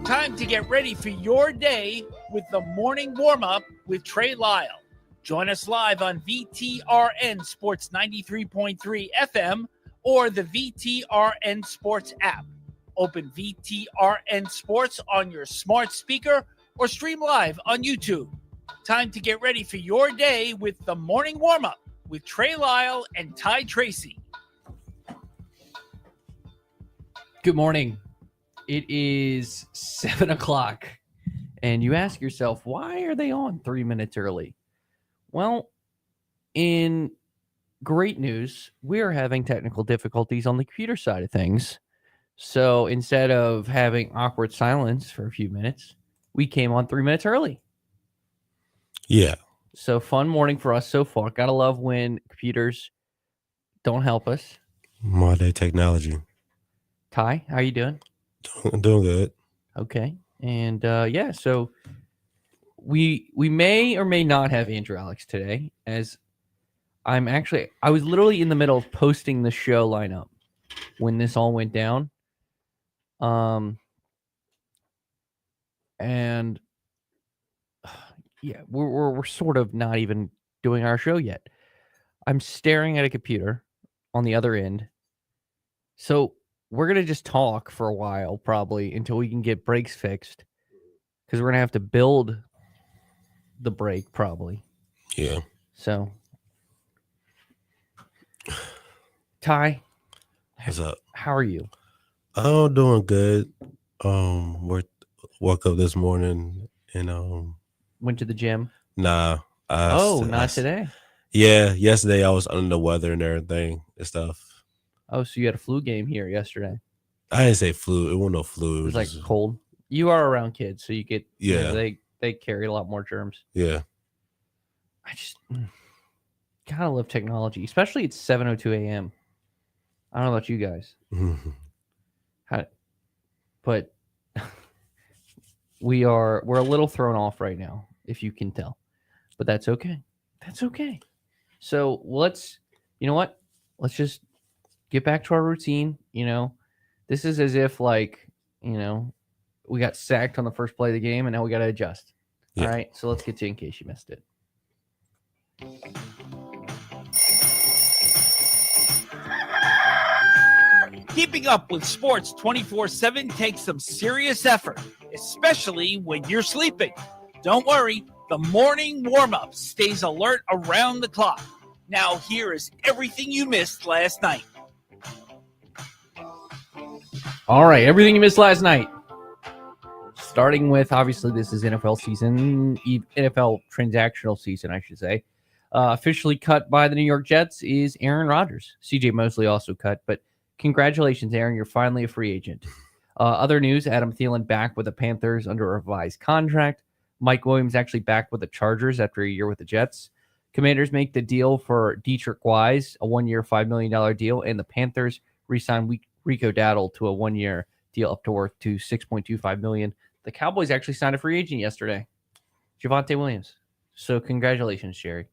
Time to get ready for your day with the morning warm-up with Trey Lyle. Join us live on VTRN Sports 93.3 FM or the VTRN Sports app. Open VTRN Sports on your smart speaker or stream live on YouTube. Time to get ready for your day with the morning warm-up with Trey Lyle and Ty Tracy. Good morning. It is 7 o'clock, and you ask yourself, why are they on 3 minutes early? Well, in great news, we are having technical difficulties on the computer side of things. So instead of having awkward silence for a few minutes, we came on 3 minutes early. Yeah. So fun morning for us so far. Gotta love when computers don't help us. Modern day technology. Ty, how you doing? Doing good. Okay. And so we may or may not have Andrew Alix today, as I was literally in the middle of posting the show lineup when this all went down. And yeah, we're sort of not even doing our show yet. I'm staring at a computer on the other end. So we're going to just talk for a while, probably, until we can get breaks fixed. Because we're going to have to build the break, probably. Yeah. So, Ty, What's up? how are you? Oh, doing good. Woke up this morning and Went to the gym? Nah. Not today. Yeah, yesterday I was under the weather and everything and stuff. Oh, so you had a flu game here yesterday. I didn't say flu. It wasn't no flu. It was like cold. You are around kids, so you get they carry a lot more germs. Yeah. I just gotta love technology, especially it's 7:02 a.m. I don't know about you guys. But we're a little thrown off right now, if you can tell. But that's okay. That's okay. So let's just get back to our routine. This is as if we got sacked on the first play of the game and now we got to adjust. Yeah. All right. So let's get to in case you missed it. Keeping up with sports 24/7 takes some serious effort, especially when you're sleeping. Don't worry, the morning warm-up stays alert around the clock. Now here is everything you missed last night. All right, everything you missed last night. Starting with, obviously, this is NFL season, NFL transactional season, I should say. Officially cut by the New York Jets is Aaron Rodgers. CJ Mosley also cut, but congratulations, Aaron. You're finally a free agent. Other news, Adam Thielen back with the Panthers under a revised contract. Mike Williams actually back with the Chargers after a year with the Jets. Commanders make the deal for Dietrich Wise, a 1-year, $5 million deal, and the Panthers re-sign Rico Dowdle to a 1-year deal up to worth to $6.25 million. The Cowboys actually signed a free agent yesterday, Javonte Williams. So congratulations, Jerry.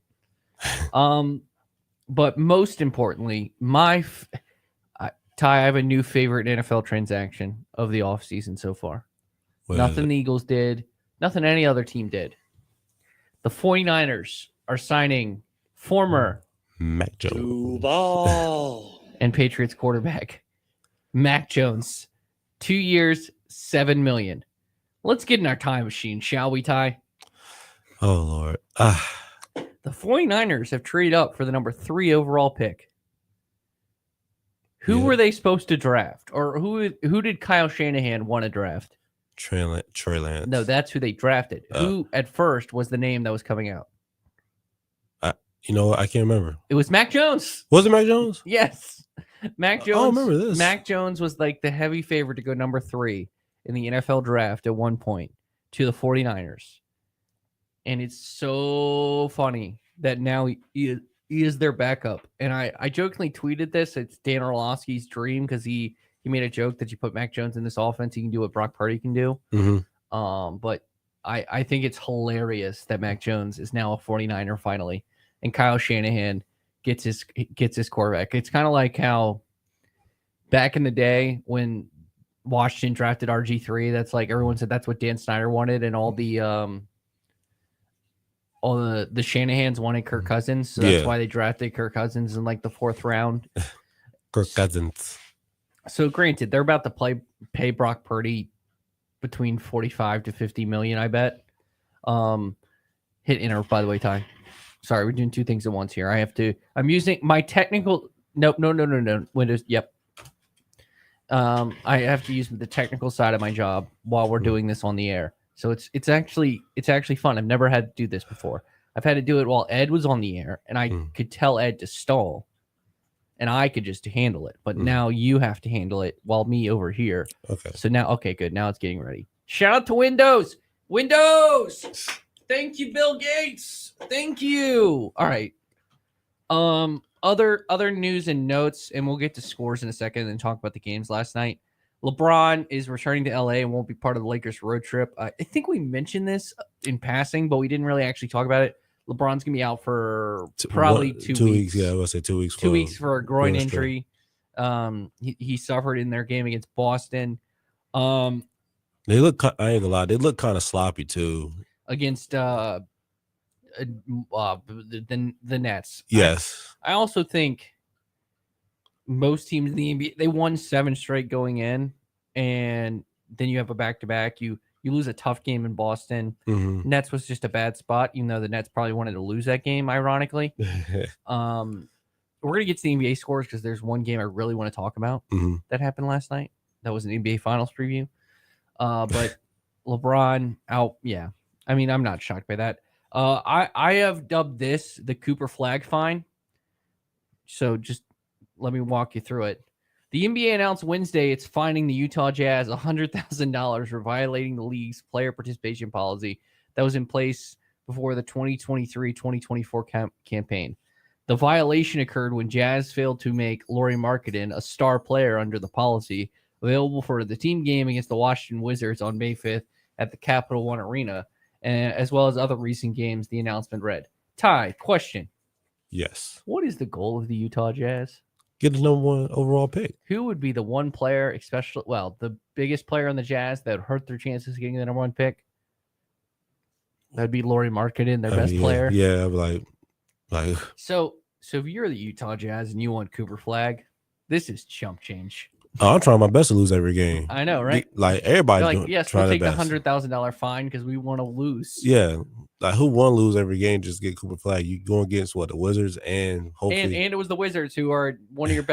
But most importantly, Ty, I have a new favorite NFL transaction of the offseason so far. Nothing the Eagles did. Nothing any other team did. The 49ers are signing former Mac Jones Duval and Patriots quarterback Mac Jones. 2 years, $7 million. Let's get in our time machine, shall we, Ty? Oh, Lord. The 49ers have traded up for the number 3 overall pick. Who were they supposed to draft? Or who did Kyle Shanahan want to draft? Trey Lance. No, that's who they drafted. Who at first was the name that was coming out? I can't remember. It was Mac Jones. Was it Mac Jones? Yes. Mac Jones. I remember this. Mac Jones was like the heavy favorite to go number 3 in the NFL draft at one point to the 49ers. And it's so funny that now he is their backup. And I jokingly tweeted this. It's Dan Orlovsky's dream because he made a joke that you put Mac Jones in this offense, he can do what Brock Purdy can do. Mm-hmm. But I think it's hilarious that Mac Jones is now a 49er finally, and Kyle Shanahan gets his quarterback. It's kind of like how back in the day when Washington drafted RG3. That's like everyone said that's what Dan Snyder wanted, and all the Shanahans wanted Kirk Cousins, so that's why they drafted Kirk Cousins in like the 4th round. Kirk Cousins. So granted, they're about to pay Brock Purdy between 45 to 50 million, I bet. Hit enter, by the way, Ty. Sorry, we're doing 2 things at once here. I'm using my technical. No. Windows. Yep. I have to use the technical side of my job while we're doing this on the air. So it's actually fun. I've never had to do this before. I've had to do it while Ed was on the air, and I could tell Ed to stall, and I could just handle it. But now you have to handle it while me over here. Okay. So now, okay, good. Now it's getting ready. Shout out to Windows. Windows. Thank you, Bill Gates. Thank you. All right. Other news and notes, and we'll get to scores in a second and talk about the games last night. LeBron is returning to LA and won't be part of the Lakers road trip. I think we mentioned this in passing, but we didn't really actually talk about it. LeBron's gonna be out for probably 2 weeks. Yeah, I was gonna say 2 weeks. 2 weeks for a groin injury. He suffered in their game against Boston. They look. I ain't gonna lie. They look kind of sloppy too Against the Nets. Yes. I also think most teams in the NBA, they won 7 straight going in, and then you have a back-to-back. You lose a tough game in Boston. Mm-hmm. Nets was just a bad spot, even though the Nets probably wanted to lose that game, ironically. We're going to get to the NBA scores because there's one game I really want to talk about that happened last night. That was an NBA Finals preview. But LeBron out, yeah. I mean, I'm not shocked by that. I have dubbed this the Cooper flag fine. So just let me walk you through it. The NBA announced Wednesday it's fining the Utah Jazz $100,000 for violating the league's player participation policy that was in place before the 2023-2024 campaign. The violation occurred when Jazz failed to make Lauri Markkanen a star player under the policy available for the team game against the Washington Wizards on May 5th at the Capital One Arena, and as well as other recent games, the announcement read. Ty, question. Yes. What is the goal of the Utah Jazz? Get the #1 overall pick. Who would be the one player, especially, the biggest player on the Jazz that would hurt their chances of getting the #1 pick? That'd be Lauri Markkanen, their best player. Yeah, like. So if you're the Utah Jazz and you want Cooper flag, this is chump change. I'm trying my best to lose every game. I know, right? Like everybody's like, yes, we'll take the $100,000 fine because we want to lose. Yeah, like who won lose every game? Just get Cooper flag. You going against the Wizards and hopefully, and it was the Wizards who are one of your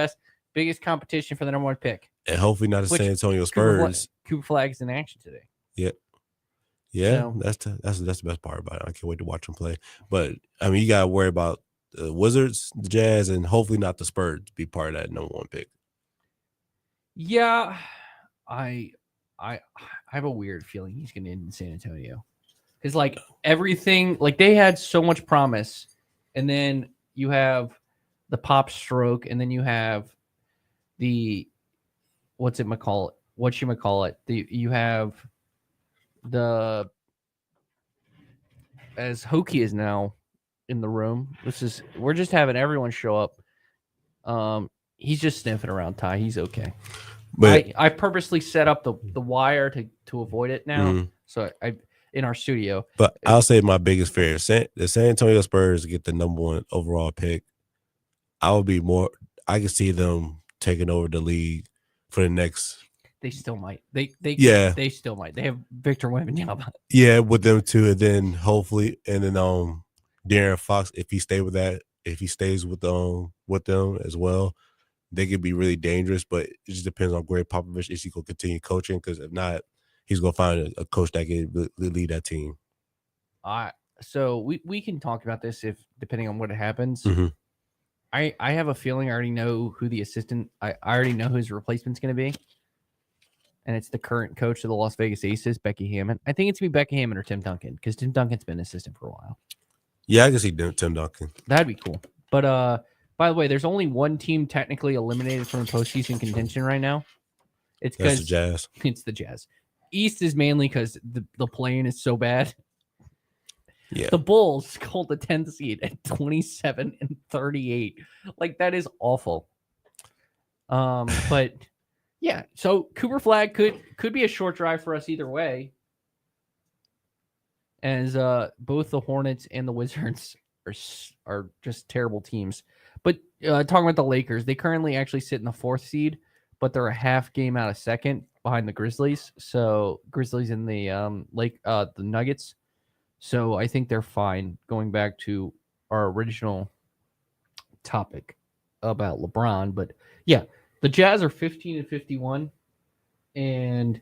biggest competition for the #1 pick, and hopefully not the San Antonio Spurs. Cooper flag's in action today. Yeah, so, that's the best part about it. I can't wait to watch them play. But I mean, you gotta worry about the Wizards, the Jazz, and hopefully not the Spurs to be part of that #1 pick. Yeah, I have a weird feeling he's going to end in San Antonio. Because, like, everything, like, they had so much promise. And then you have the pop stroke. And then you have the, you have the, as Hokie is now in the room, we're just having everyone show up. He's just sniffing around, Ty. He's okay. But I purposely set up the wire to avoid it now. So I in our studio. But I'll say my biggest fear: the San Antonio Spurs get the #1 overall pick. I can see them taking over the league for the next. They still might. They still might. They have Victor Wembanyama. Yeah, with them too, and then hopefully, and then De'Aaron Fox, if he stays with them as well, they could be really dangerous. But it just depends on Greg Popovich. Is he going to continue coaching? Because if not, he's going to find a coach that can lead that team. So we can talk about this depending on what happens. I have a feeling I already know who the assistant. I already know who his replacement's going to be, and it's the current coach of the Las Vegas Aces, Becky Hammond. I think it's going to be Becky Hammond or Tim Duncan because Tim Duncan's been an assistant for a while. Yeah, I can see Tim Duncan. That'd be cool. But by the way, there's only one team technically eliminated from the postseason contention right now. It's because the Jazz. It's the Jazz. East is mainly because the play-in is so bad. Yeah. The Bulls hold the 10th seed at 27-38. Like, that is awful. But Yeah, so Cooper Flag could be a short drive for us either way, as both the Hornets and the Wizards are just terrible teams. But talking about the Lakers, they currently actually sit in the 4th seed, but they're a half game out of second behind the Grizzlies. So Grizzlies and the the Nuggets. So I think they're fine. Going back to our original topic about LeBron, but yeah, the Jazz are 15-51, and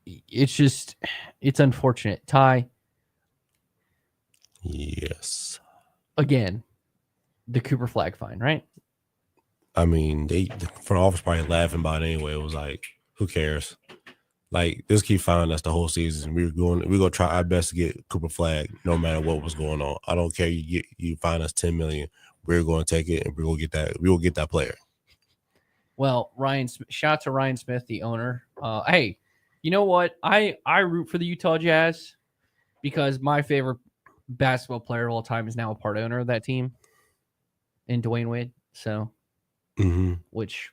it's unfortunate. Ty, Yes. again, the Cooper Flag fine, right? I mean, the front office probably laughing about it anyway. It was like, who cares? Like, just keep finding us the whole season. We're gonna try our best to get Cooper Flag no matter what was going on. I don't care. You find us $10 million. We're going to take it, and we're going to get that. We will get that player. Well, shout out to Ryan Smith, the owner. Hey, you know what? I root for the Utah Jazz because my favorite basketball player of all time is now a part owner of that team, in Dwayne Wade. So, which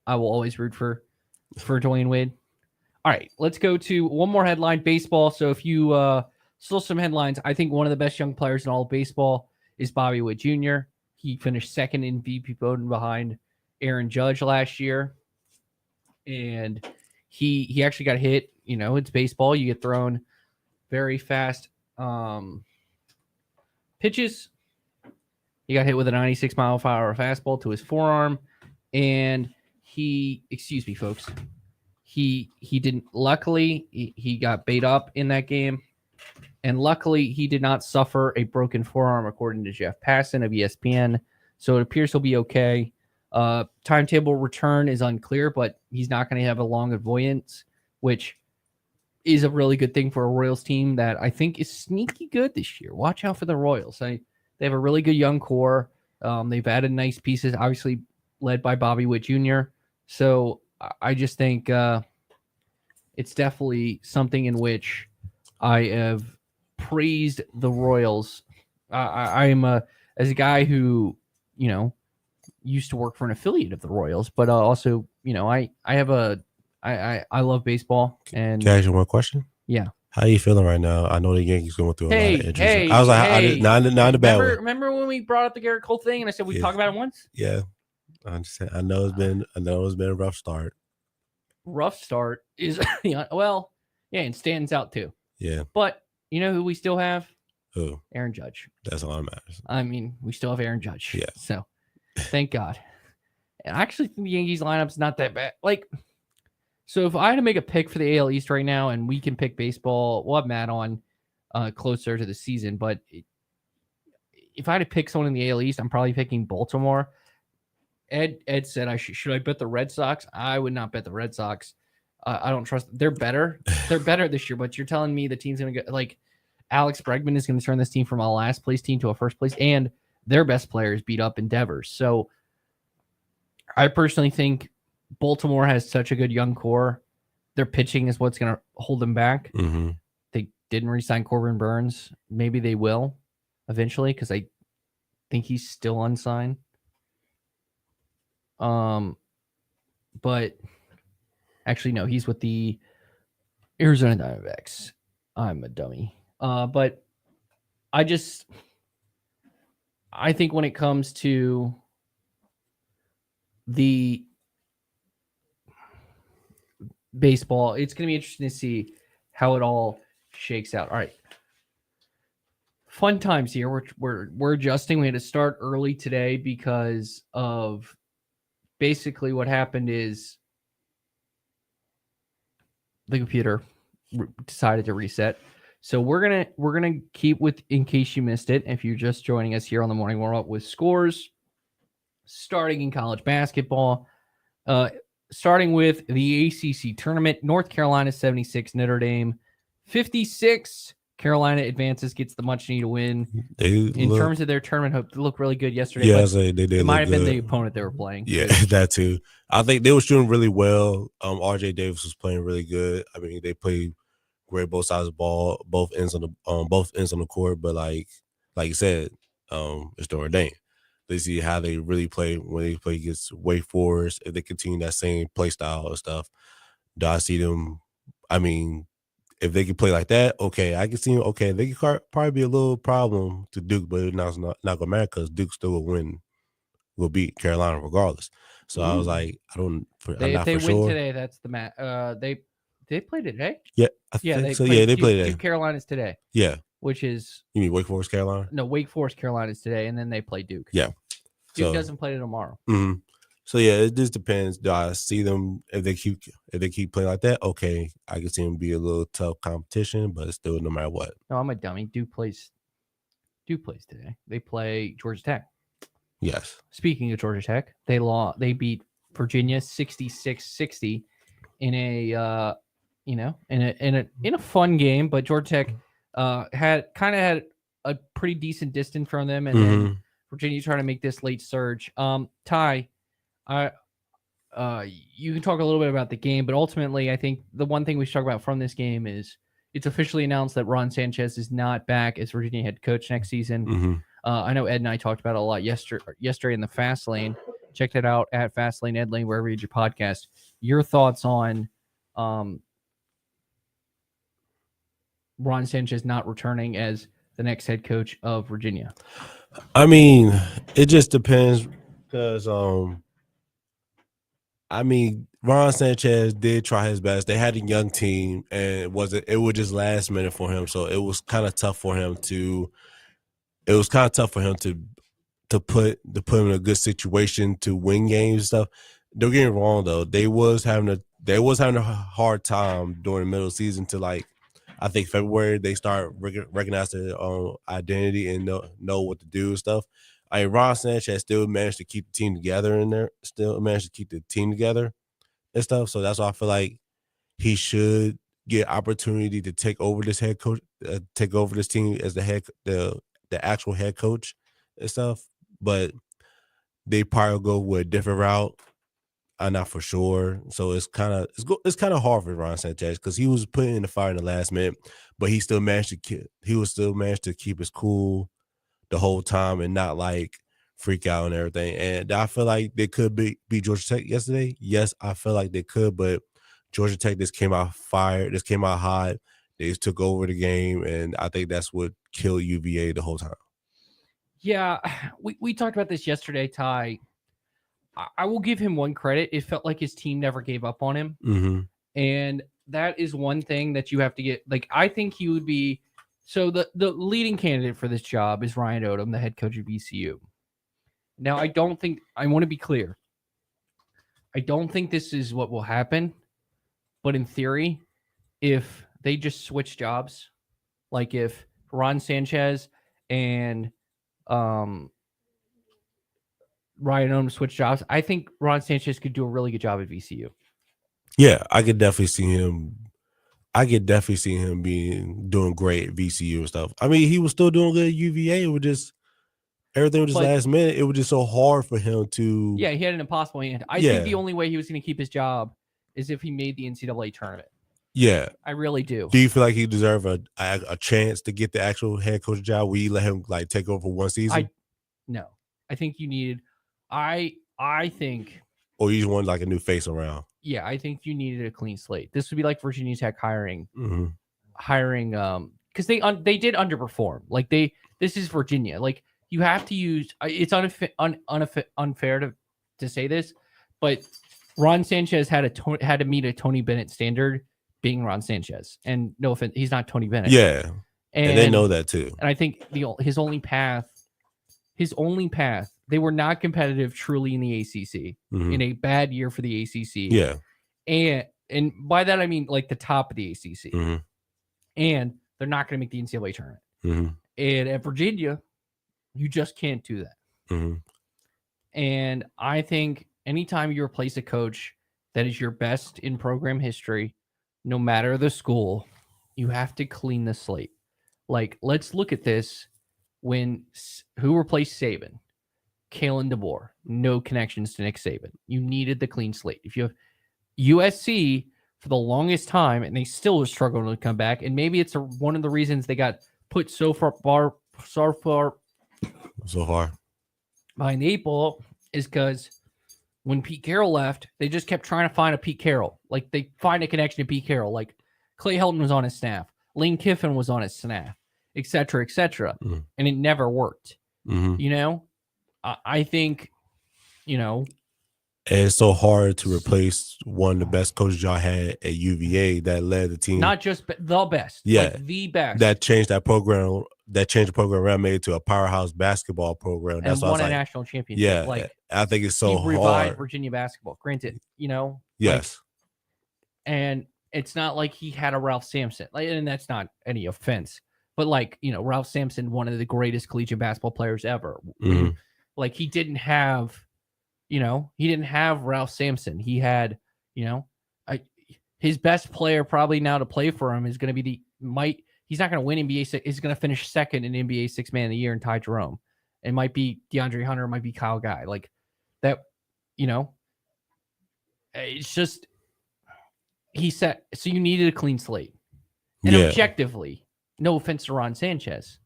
I will always root for Dwayne Wade. All right, let's go to one more headline, baseball. So if you still some headlines, I think one of the best young players in all of baseball is Bobby Witt Jr. He finished second in VP voting behind Aaron Judge last year, and he actually got hit. You know, it's baseball. You get thrown very fast pitches. He got hit with a 96-mile-per-hour fastball to his forearm, and excuse me, folks, he didn't. Luckily, he got bait up in that game, and luckily he did not suffer a broken forearm, according to Jeff Passan of ESPN. So it appears he'll be okay. Timetable return is unclear, but he's not going to have a long avoidance, which is a really good thing for a Royals team that I think is sneaky good this year. Watch out for the Royals. They have a really good young core. They've added nice pieces, obviously led by Bobby Witt Jr. So I just think it's definitely something in which I have praised the Royals. I am as a guy who, you know, used to work for an affiliate of the Royals, but also, you know, I love baseball. And can I ask you one question? Yeah. How are you feeling right now? I know the Yankees going through a lot of injuries. Hey, I was like, hey, not in a bad way. Remember when we brought up the Garrett Cole thing and I said we'd talk about it once? Yeah. I understand. I know it's been a rough start. Rough start is well, yeah, and Stanton's out too. Yeah. But you know who we still have? Who? Aaron Judge. That's all that matters. I mean, we still have Aaron Judge. Yeah. So thank God. And I actually think the Yankees lineup's not that bad. Like, so if I had to make a pick for the AL East right now, and we can pick baseball, we'll have Matt on closer to the season. But if I had to pick someone in the AL East, I'm probably picking Baltimore. Ed said, should I bet the Red Sox? I would not bet the Red Sox. I don't trust them. They're better. They're better this year, but you're telling me the team's going to get, like, Alex Bregman is going to turn this team from a last place team to a first place, and their best players beat up endeavors. So I personally think Baltimore has such a good young core. Their pitching is what's going to hold them back. Mm-hmm. They didn't re-sign Corbin Burns. Maybe they will eventually, because I think he's still unsigned. But actually, no, he's with the Arizona Diamondbacks. I'm a dummy. But I think when it comes to the baseball, it's going to be interesting to see how it all shakes out. All right. Fun times here. We're adjusting. We had to start early today because of basically what happened is the computer decided to reset. So we're gonna keep with, in case you missed it, if you're just joining us here on the morning warm up, with scores starting in college basketball. Starting with the ACC tournament, North Carolina 76, Notre Dame 56. Carolina advances, gets the much needed win. In terms of their tournament hope, they looked really good yesterday. Yeah, they did. It might have been the opponent they were playing. Yeah, that too. I think they were shooting really well. RJ Davis was playing really good. I mean, they played great both sides of the ball, both ends on the court. But like you said, it's Notre Dame. They see how they really play when they play against Wake Forest. If they continue that same play style and stuff, do I see them? I mean, if they can play like that, okay, I can see them. Okay, they can probably be a little problem to Duke, but it's not gonna matter because Duke still will beat Carolina regardless. So I was like, I'm if not they for win sure. today, that's the match. They played today. Yeah, I think so. Played They played today. Duke Carolina's today. Yeah, which is you mean Wake Forest, Carolina? No, Wake Forest Carolina's today, and then they play Duke. Yeah, Duke doesn't play tomorrow. Mm-hmm. So yeah, it just depends. Do I see them if they keep playing like that? Okay, I can see them be a little tough competition, but it's still no matter what. No, I'm a dummy. Duke plays today. They play Georgia Tech. Yes. Speaking of Georgia Tech, they beat Virginia 66-60 in a in a fun game, but Georgia Tech had a pretty decent distance from them, and then Virginia trying to make this late surge. Ty, you can talk a little bit about the game, but ultimately, I think the one thing we should talk about from this game is it's officially announced that Ron Sanchez is not back as Virginia head coach next season. I know Ed and I talked about it a lot yesterday in the Fast Lane. Check that out at Fast Lane, Ed Lane, wherever you read your podcast. Your thoughts on Ron Sanchez not returning as the next head coach of Virginia? I mean, it just depends because Ron Sanchez did try his best. They had a young team, and it was just last minute for him, so it was kind of tough for him to put him in a good situation to win games and stuff. Don't get me wrong though, they was having a hard time during the middle of the season to I think February they start recognizing their own identity and know what to do and stuff. Ron Sanchez still managed to keep the team together and stuff. So that's why I feel like he should get opportunity to take over this head coach, take over this team as the actual head coach and stuff. But they probably go with a different route. I'm not for sure. So it's kind of hard for Ron Sanchez because he was put in the fire in the last minute, but he still managed to keep his cool the whole time and not freak out and everything. And I feel like they could beat Georgia Tech yesterday. Yes, I feel like they could, but Georgia Tech just came out fire. Just came out hot. They just took over the game, and I think that's what killed UVA the whole time. Yeah, we talked about this yesterday, Ty. I will give him one credit. It felt like his team never gave up on him. Mm-hmm. And that is one thing that you have to get. I think he would be. So the leading candidate for this job is Ryan Odom, the head coach of VCU. Now, I want to be clear. I don't think this is what will happen. But in theory, if they just switch jobs, like if Ron Sanchez and Ryan Odom switch jobs, I think Ron Sanchez could do a really good job at VCU. Yeah, I could definitely see him. Doing great at VCU and stuff. I mean, he was still doing good at UVA. It was just everything was just last minute. It was just so hard for him to. Yeah, he had an impossible hand. I think the only way he was going to keep his job is if he made the NCAA tournament. Yeah, I really do. Do you feel like he deserved a chance to get the actual head coach job? Will you let him take over one season? No, I think you needed. I think. Or you just want a new face around. Yeah, I think you needed a clean slate. This would be like Virginia Tech hiring because they did underperform. This is Virginia. You have to use. It's unfair to say this, but Ron Sanchez had to meet a Tony Bennett standard, being Ron Sanchez. And no offense, he's not Tony Bennett. Yeah, and they know that too. And I think his only path. They were not competitive truly in the ACC in a bad year for the ACC. Yeah, and by that I mean the top of the ACC, and they're not going to make the NCAA tournament. And at Virginia, you just can't do that. And I think anytime you replace a coach that is your best in program history, no matter the school, you have to clean the slate. Let's look at this. Who replaced Saban? Kalen DeBoer. No connections to Nick Saban. You needed the clean slate. If you have USC for the longest time, and they still were struggling to come back, and maybe it's one of the reasons they got put so far. behind the 8 ball is because when Pete Carroll left, they just kept trying to find a Pete Carroll. Like, they find a connection to Pete Carroll. Like, Clay Helton was on his staff. Lane Kiffin was on his staff, et cetera, et cetera. Mm-hmm. And it never worked. Mm-hmm. You know? I think, you know. And it's so hard to replace one of the best coaches y'all had at UVA that led the team. Not just the best. Yeah. Like, the best. That changed that program. That changed the program around, made it to a powerhouse basketball program. That's and won why a national championship. Yeah. Like, I think it's so he revived hard. Virginia basketball. Granted, you know. Yes. Like, and it's not like he had a Ralph Sampson. Like, and that's not any offense. But, like, you know, Ralph Sampson, one of the greatest collegiate basketball players ever. Mm-hmm. Like, he didn't have, you know, he didn't have Ralph Sampson. He had, you know, his best player probably now to play for him is going to be he's not going to win NBA six. He's going to finish second in NBA Six Man of the Year and Ty Jerome. It might be DeAndre Hunter, it might be Kyle Guy. Like that, you know, it's just, he said, so you needed a clean slate. And objectively, no offense to Ron Sanchez,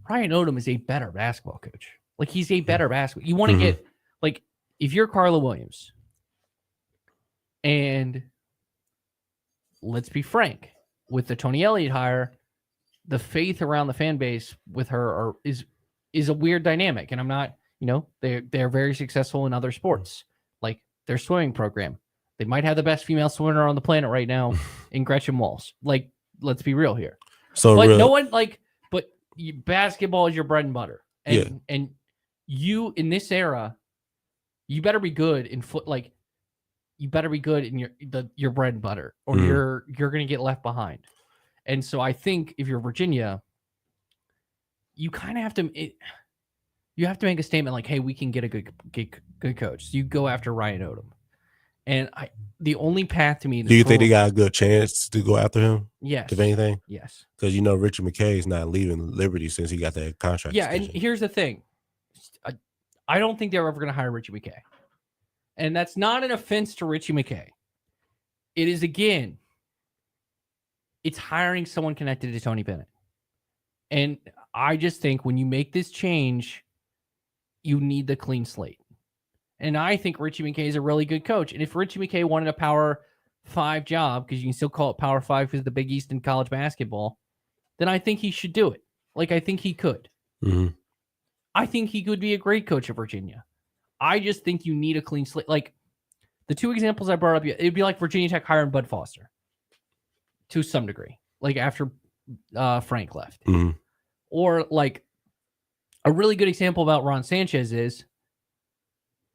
Ryan Odom is a better basketball coach. Like, he's a better basketball. You want to get, like, if you're Carla Williams, and let's be frank, with the Tony Elliott hire, the faith around the fan base with her is a weird dynamic. And I'm not, you know, they're very successful in other sports, like their swimming program. They might have the best female swimmer on the planet right now in Gretchen Walls. Like, let's be real here. So, but no one but basketball is your bread and butter. And and you in this era, you better be good in like you better be good in your bread and butter, or you're going to get left behind. And so I think if you're Virginia, you kind of have to make a statement like, hey, we can get a good coach. So you go after Ryan Odom. And the only path to me. Do you think they got a good chance to go after him? Yes. If anything? Yes. Because, you know, Richard McKay is not leaving Liberty since he got that contract. Yeah, extension. and here's the thing. I don't think they're ever going to hire Richie McKay. And that's not an offense to Richie McKay. It is, again, it's hiring someone connected to Tony Bennett. And I just think when you make this change, you need the clean slate. And I think Richie McKay is a really good coach. And if Richie McKay wanted a Power 5 job, because you can still call it Power 5 because the Big East in college basketball, then I think he should do it. Like, I think he could. Mm-hmm. I think he could be a great coach of Virginia. I just think you need a clean slate. Like, the two examples I brought up, it'd be like Virginia Tech hiring Bud Foster to some degree, like after Frank left. Mm-hmm. Or like a really good example about Ron Sanchez is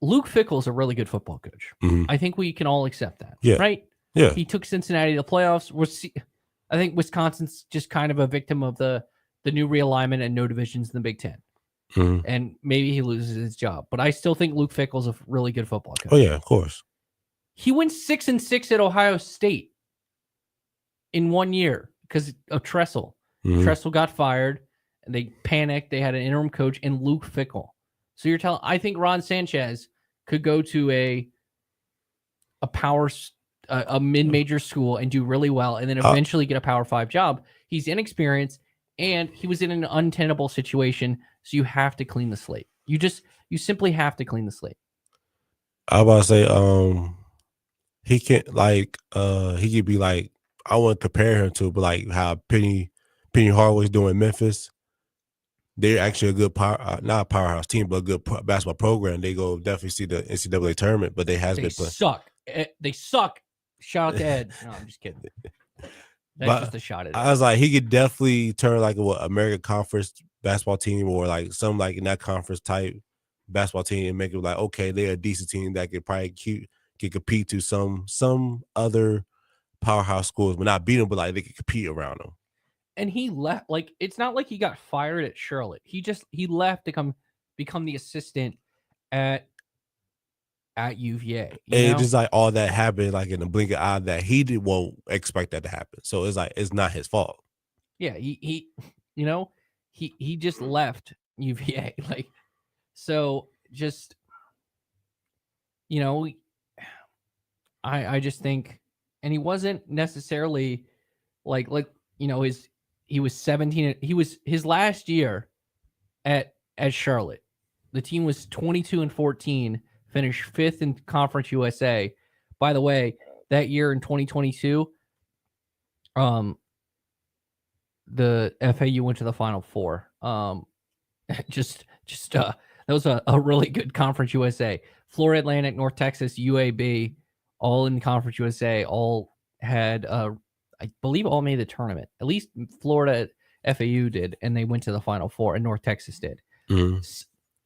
Luke Fickell's a really good football coach. Mm-hmm. I think we can all accept that. Yeah. Right? Yeah. He took Cincinnati to the playoffs. I think Wisconsin's just kind of a victim of the new realignment and no divisions in the Big Ten. Mm-hmm. And maybe he loses his job. But I still think Luke Fickell's a really good football coach. Oh, yeah, of course. He went 6-6 at Ohio State in 1 year because of Tressel. Mm-hmm. Tressel got fired, and they panicked. They had an interim coach in Luke Fickell. So you're telling, I think Ron Sanchez could go to a mid-major school and do really well, and then eventually get a Power 5 job. He's inexperienced, and he was in an untenable situation. So you have to clean the slate. You simply have to clean the slate. I was about to say, he can't he could be like, I want to compare him to, but like how Penny Hardaway's doing in Memphis. They're actually a good not a powerhouse team, but a good basketball program. They go definitely see the NCAA tournament, but they been playing. Suck. They suck. Shout out to Ed. No, I'm just kidding. That's just a shot at it. I was like, he could definitely turn like American Conference basketball team or like some like in that conference type basketball team and make it like, okay, they're a decent team that could probably could compete to some other powerhouse schools, but not beat them, but like they could compete around them. And he left, like, it's not like he got fired at Charlotte. He left to become the assistant at UVA. And just like all that happened like in the blink of an eye that he won't expect that to happen. So it's like it's not his fault. Yeah, he just left UVA. Like, so just, I just think, and he wasn't necessarily like he was 17. He was his last year at Charlotte. The team was 22-14, finished 5th in Conference USA. By the way, that year in 2022, the FAU went to the Final Four. That was a really good Conference USA. Florida Atlantic, North Texas, UAB, all in Conference USA, all had, I believe, all made the tournament. At least Florida FAU did, and they went to the Final Four, and North Texas did. Mm-hmm.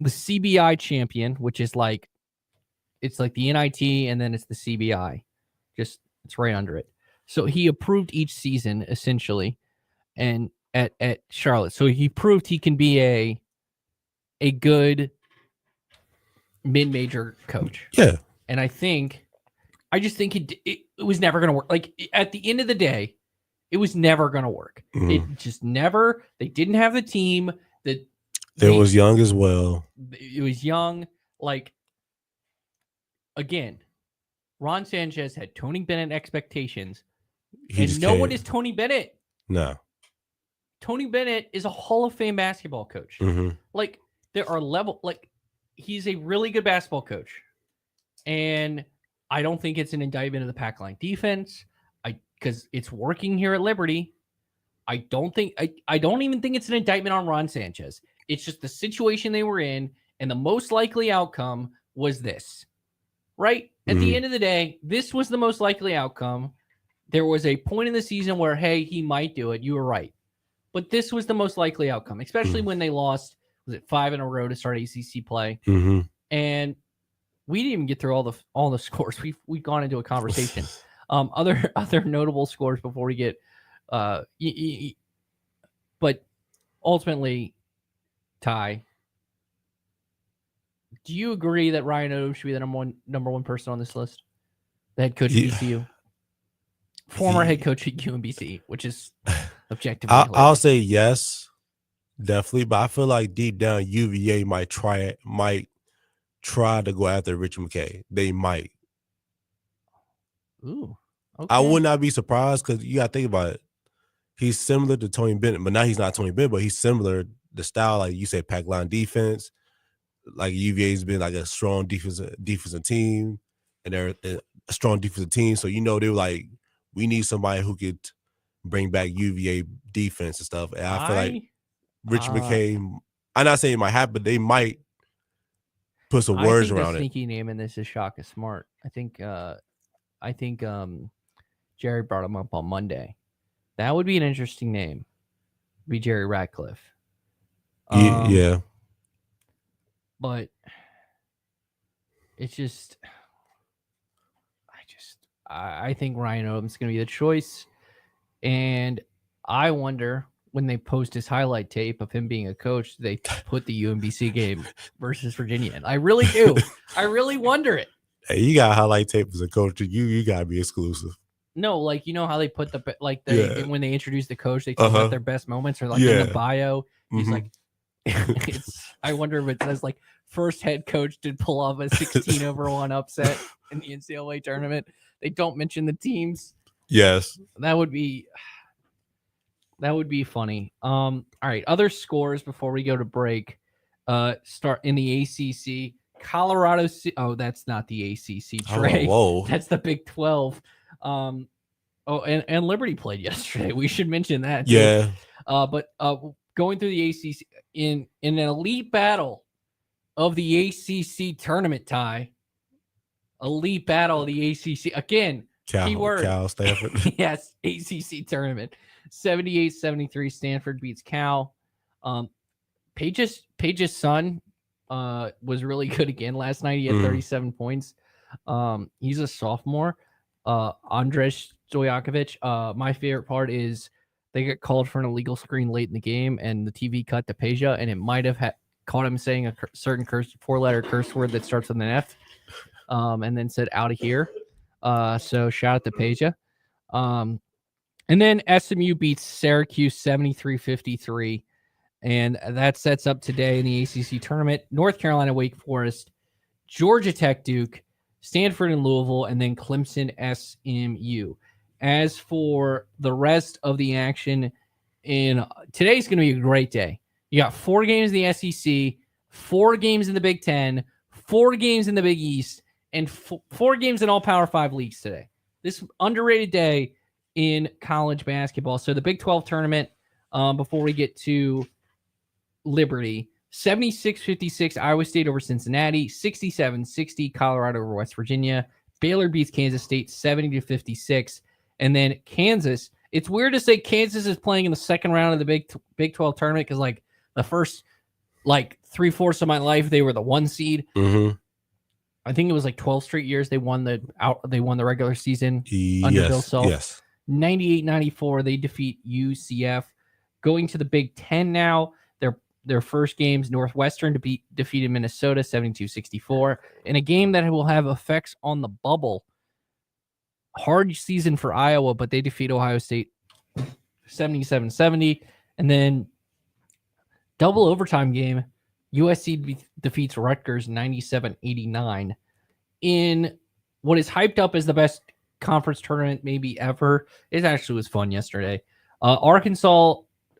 The CBI champion, which is like, it's like the NIT, and then it's the CBI. Just, it's right under it. So he approved each season, essentially, and at Charlotte. So he proved he can be a good mid-major coach. Yeah. And I just think it was never going to work. Like, at the end of the day, it was never going to work. Mm-hmm. It just never, they didn't have the team that It was young as well. It was young. Like, again, Ron Sanchez had Tony Bennett expectations. And no one is Tony Bennett. No. Tony Bennett is a Hall of Fame basketball coach. Mm-hmm. Like, there are he's a really good basketball coach. And I don't think it's an indictment of the pack line defense. Because it's working here at Liberty. I don't even think it's an indictment on Ron Sanchez. It's just the situation they were in, and the most likely outcome was this. Right? At the end of the day, this was the most likely outcome. There was a point in the season where, hey, he might do it. You were right. But this was the most likely outcome, especially when they lost, was it 5 in a row to start ACC play? Mm-hmm. And we didn't even get through all the scores. We've gone into a conversation. Other notable scores before we get, but ultimately, Ty, do you agree that Ryan Odom should be the number one person on this list? The head coach of ECU, former head coach at UMBC, which is objectively. I'll say yes, definitely. But I feel like deep down, UVA might try to go after Rich McKay. They might. Ooh. Okay. I would not be surprised because you got to think about it. He's similar to Tony Bennett, but now he's not Tony Bennett, but he's similar. The style, like you said, pack line defense. Like UVA's been like a strong defensive team, and they're a strong defensive team. So they were like, we need somebody who could bring back UVA defense and stuff. And I feel like Rich McKay. I'm not saying it might happen, but they might put some words around it. The sneaky name in this is Shaka Smart. I think Jerry brought him up on Monday. That would be an interesting name. Be Jerry Ratcliffe. Yeah. But it's just, I think Ryan Odom's going to be the choice. And I wonder, when they post his highlight tape of him being a coach, they put the UMBC game versus Virginia in. I really do. I really wonder it. Hey, you got highlight tape as a coach. You got to be exclusive. No, like, you know how they put when they introduce the coach, they talk about their best moments, or like in the bio, he's like, I wonder if it says like first head coach did pull off a 16-1 upset in the NCAA tournament. They don't mention the teams. Yes, that would be funny. All right, other scores before we go to break. Start in the ACC. Colorado. That's not the ACC. Trey. Whoa. That's the Big 12. And Liberty played yesterday. We should mention that too. Yeah. But going through the ACC in an elite battle of the ACC tournament, Ty. Elite battle of the ACC again. Keyword. Cal Stanford. Yes, ACC tournament. 78-73. Stanford beats Cal. Page's son was really good again last night. He had 37 points. He's a sophomore. Andres Stojakovic. My favorite part is they get called for an illegal screen late in the game, and the TV cut to Peja, and it might have caught him saying a certain four-letter curse word that starts with an F, and then said "out of here." So shout out to Peja. And then SMU beats Syracuse 73-53, and that sets up today in the ACC tournament. North Carolina, Wake Forest, Georgia Tech, Duke, Stanford and Louisville, and then Clemson, SMU. As for the rest of the action, today's going to be a great day. You got 4 games in the SEC, 4 games in the Big Ten, 4 games in the Big East, and 4 games in all Power 5 leagues today. This underrated day in college basketball. So the Big 12 tournament, before we get to Liberty, 76-56 Iowa State over Cincinnati, 67-60 Colorado over West Virginia. Baylor beats Kansas State 70-56. And then Kansas, it's weird to say Kansas is playing in the second round of the Big 12 tournament because like the first 3/4 of my life they were the 1 seed. Mm-hmm. I think it was like 12 straight years they won the regular season under Bill Self. Yes. 98-94 they defeat UCF. Going to the Big Ten now, their first games, Northwestern defeated Minnesota 72-64 in a game that will have effects on the bubble. Hard season for Iowa, but they defeat Ohio State 77-70. And then double overtime game, USC defeats Rutgers 97-89 in what is hyped up as the best conference tournament maybe ever. It actually was fun yesterday. Arkansas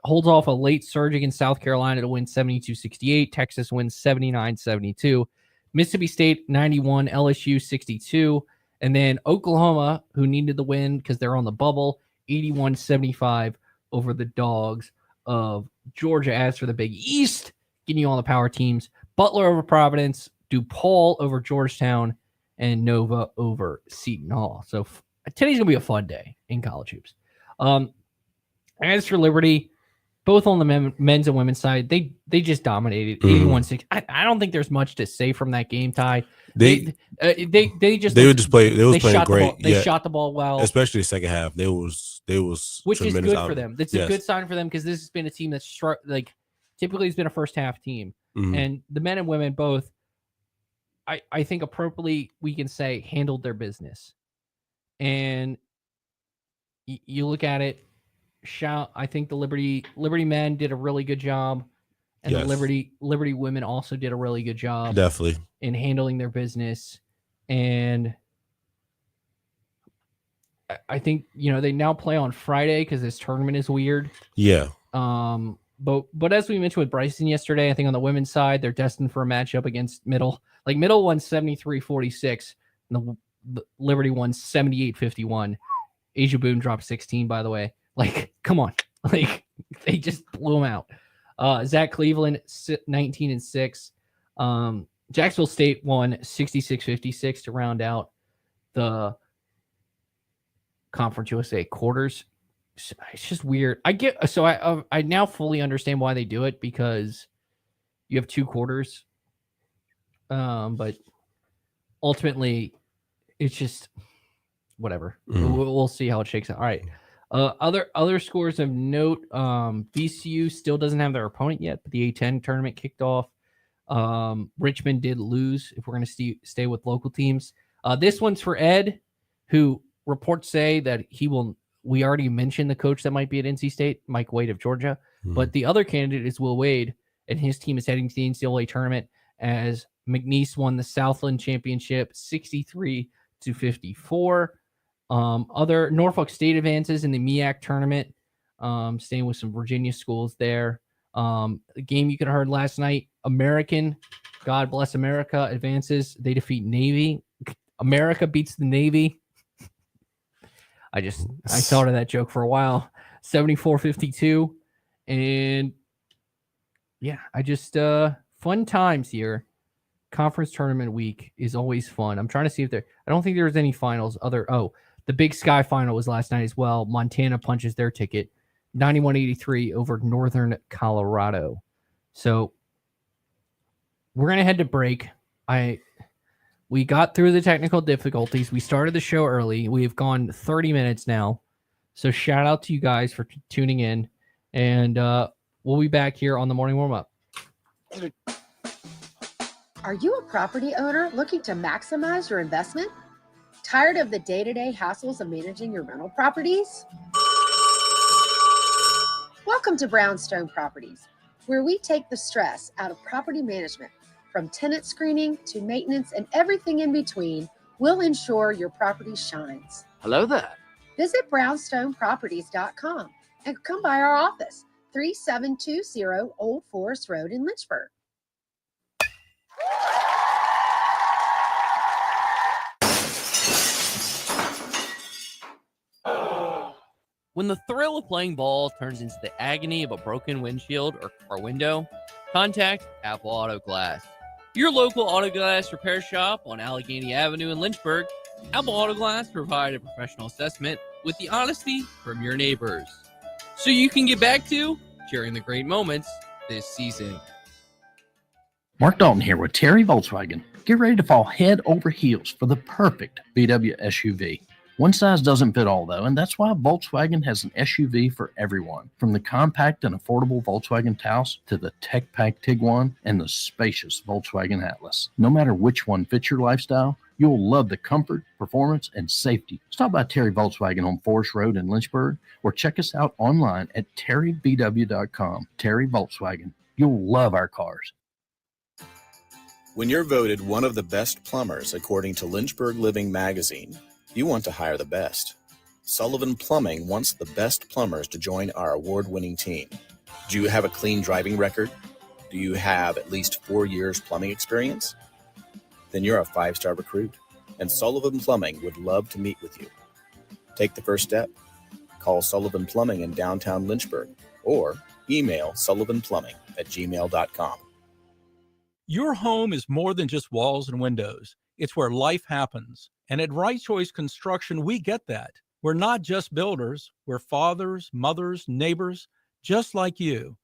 holds off a late surge against South Carolina to win 72-68. Texas wins 79-72. Mississippi State 91, LSU 62. And then Oklahoma, who needed the win because they're on the bubble, 81-75 over the Dogs of Georgia. As for the Big East, getting you all the power teams, Butler over Providence, DePaul over Georgetown, and Nova over Seton Hall. So today's going to be a fun day in college hoops. As for Liberty, both on the men's and women's side, they just dominated 81-6. I don't think there's much to say from that game, Ty. They was playing great. They shot the ball well, especially the second half. They was which is good for them. It's a good sign for them because this has been a team that's typically has been a first half team, and the men and women both. I think appropriately we can say handled their business, and you look at it. I think the Liberty men did a really good job, and the Liberty women also did a really good job, definitely, in handling their business. And I think they now play on Friday because this tournament is weird. Yeah. But as we mentioned with Bryson yesterday, I think on the women's side they're destined for a matchup against Middle. Like Middle won 73-46, and the Liberty won 78-51. Asia Boone dropped 16, by the way. Like, come on. Like, they just blew them out. Zach Cleveland, 19-6. Jacksonville State won 66-56 to round out the Conference USA quarters. It's just weird. I now fully understand why they do it because you have 2 quarters. But ultimately, it's just whatever. We'll see how it shakes out. All right. Other scores of note, VCU still doesn't have their opponent yet, but the A10 tournament kicked off. Richmond did lose, if we're going to stay with local teams. This one's for Ed, who reports say that we already mentioned the coach that might be at NC State, Mike Wade of Georgia, but the other candidate is Will Wade, and his team is heading to the NCAA tournament as McNeese won the Southland Championship 63-54. Other Norfolk State advances in the MEAC tournament, staying with some Virginia schools there. The game you could have heard last night, American, God bless America, advances. They defeat Navy. America beats the Navy. I thought of that joke for a while. 74-52. And yeah, fun times here. Conference tournament week is always fun. I'm trying to see if I don't think there was any finals. The Big Sky final was last night as well. Montana punches their ticket 91-83 over Northern Colorado. So we're going to head to break. We got through the technical difficulties. We started the show early. We've gone 30 minutes now. So shout out to you guys for tuning in. And we'll be back here on the morning warm-up. Are you a property owner looking to maximize your investment? Tired of the day-to-day hassles of managing your rental properties? Welcome to Brownstone Properties, where we take the stress out of property management. From tenant screening to maintenance and everything in between, we'll ensure your property shines. Hello there. Visit brownstoneproperties.com and come by our office, 3720 Old Forest Road in Lynchburg. When the thrill of playing ball turns into the agony of a broken windshield or car window, contact Apple Auto Glass. Your local auto glass repair shop on Allegheny Avenue in Lynchburg. Apple Auto Glass provide a professional assessment with the honesty from your neighbors, so you can get back to sharing the great moments this season. Mark Dalton here with Terry Volkswagen. Get ready to fall head over heels for the perfect VW SUV. One size doesn't fit all, though, and that's why Volkswagen has an SUV for everyone. From the compact and affordable Volkswagen Taos to the tech-packed Tiguan and the spacious Volkswagen Atlas. No matter which one fits your lifestyle, you'll love the comfort, performance, and safety. Stop by Terry Volkswagen on Forest Road in Lynchburg or check us out online at terryvw.com. Terry Volkswagen. You'll love our cars. When you're voted one of the best plumbers according to Lynchburg Living magazine, you want to hire the best. Sullivan Plumbing wants the best plumbers to join our award-winning team. Do you have a clean driving record? Do you have at least 4 years plumbing experience? Then you're a 5-star recruit, and Sullivan Plumbing would love to meet with you. Take the first step. Call Sullivan Plumbing in downtown Lynchburg or email sullivanplumbing@gmail.com. Your home is more than just walls and windows. It's where life happens. And at Right Choice Construction, we get that. We're not just builders. We're fathers, mothers, neighbors, just like you.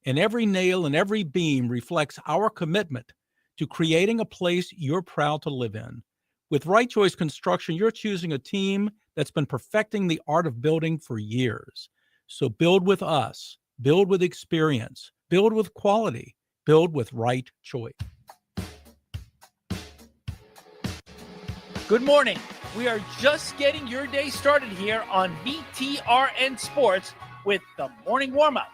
And every nail and every beam reflects our commitment to creating a place you're proud to live in. With Right Choice Construction, you're choosing a team that's been perfecting the art of building for years. So build with us, build with experience, build with quality, build with Right Choice. Good morning. We are just getting your day started here on VTRN Sports with the morning warm-up.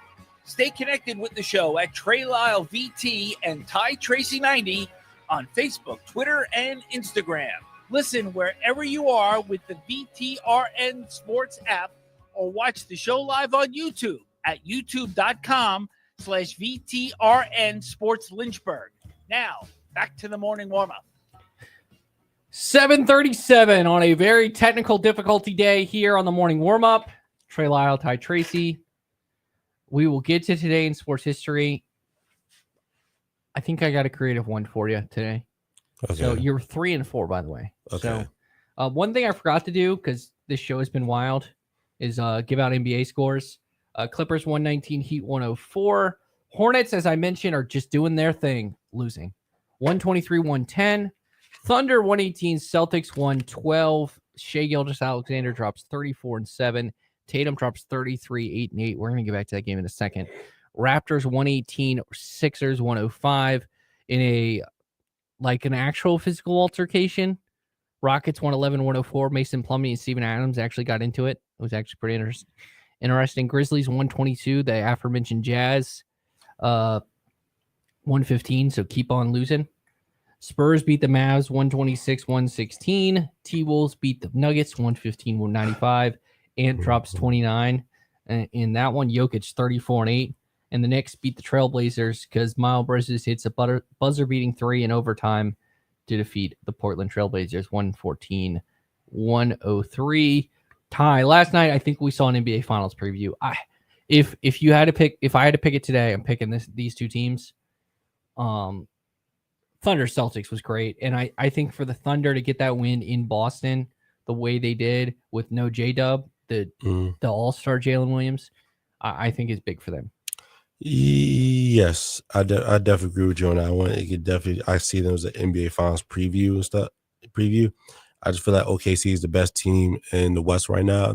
Stay connected with the show at Trey Lyle VT and Ty Tracy 90 on Facebook, Twitter, and Instagram. Listen wherever you are with the VTRN Sports app or watch the show live on YouTube at youtube.com/VTRN Sports Lynchburg. Now, back to the morning warm-up. 7:37 on a very technical difficulty day here on the morning warm-up. Trey Lyle, Ty Tracy. We will get to today in sports history. I think I got a creative one for you today. Okay. So you're 3 and 4, by the way. Okay. So one thing I forgot to do, because this show has been wild, is give out NBA scores. Clippers 119, Heat 104. Hornets, as I mentioned, are just doing their thing, losing. 123-110. Thunder 118, Celtics 112. Shai Gilgeous-Alexander drops 34-7. Tatum drops 33, 8-8. We're going to get back to that game in a second. Raptors 118, Sixers 105 in an actual physical altercation. Rockets 111-104. Mason Plumlee and Steven Adams actually got into it. It was actually pretty interesting. Grizzlies 122, the aforementioned Jazz 115, so keep on losing. Spurs beat the Mavs 126-116. T-Wolves beat the Nuggets 115-195. Ant drops 29 in that one. Jokic 34-8. And the Knicks beat the Trailblazers because Miles Bridges hits a buzzer-beating 3 in overtime to defeat the Portland Trailblazers 114-103. Ty, last night I think we saw an NBA Finals preview. If I had to pick it today, I'm picking these two teams. Thunder Celtics was great, and I think for the Thunder to get that win in Boston the way they did with no J-Dub, the All-Star Jalen Williams, I think is big for them. Yes, I definitely agree with you on that one. I see them as an NBA Finals preview and stuff. I just feel like OKC is the best team in the West right now.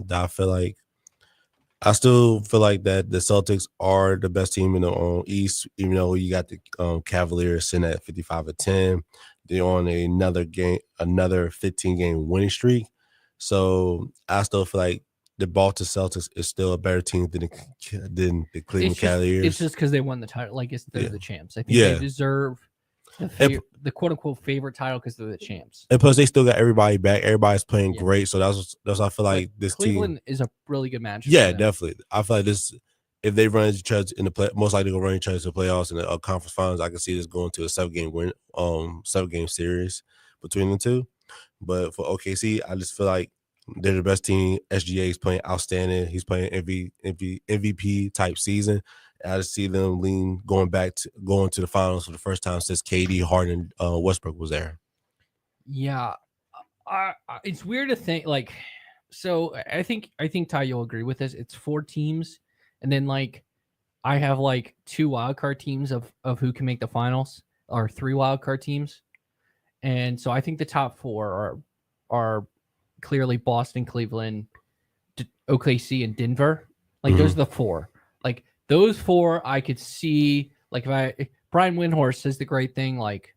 I still feel like that the Celtics are the best team in the East, even though you got the Cavaliers sitting at 55-10. They're on another 15-game winning streak. So I still feel like the Boston Celtics is still a better team than the Cleveland Cavaliers. It's just because they won the title. They're the champs. I think they deserve the quote-unquote favorite title because they're the champs. And plus, they still got everybody back. Everybody's playing great. So that's why I feel like this Cleveland team is a really good matchup. Yeah, definitely. I feel like this if they run each other in the play, most likely going to run each other to the playoffs and the conference finals. I can see this going to a 7-game series between the two. But for OKC, I just feel like they're the best team. SGA is playing outstanding. He's playing MVP type season. I just see them going to the finals for the first time since KD, Harden, Westbrook was there. Yeah, it's weird to think like. So I think Ty, you'll agree with this. It's 4 teams, and then like I have like 2 wildcard teams of who can make the finals, or 3 wildcard teams, and so I think the top 4 are clearly Boston, Cleveland, OKC, and Denver. Like those are the 4. Like those 4, I could see. Like if Brian Windhorst says the great thing, like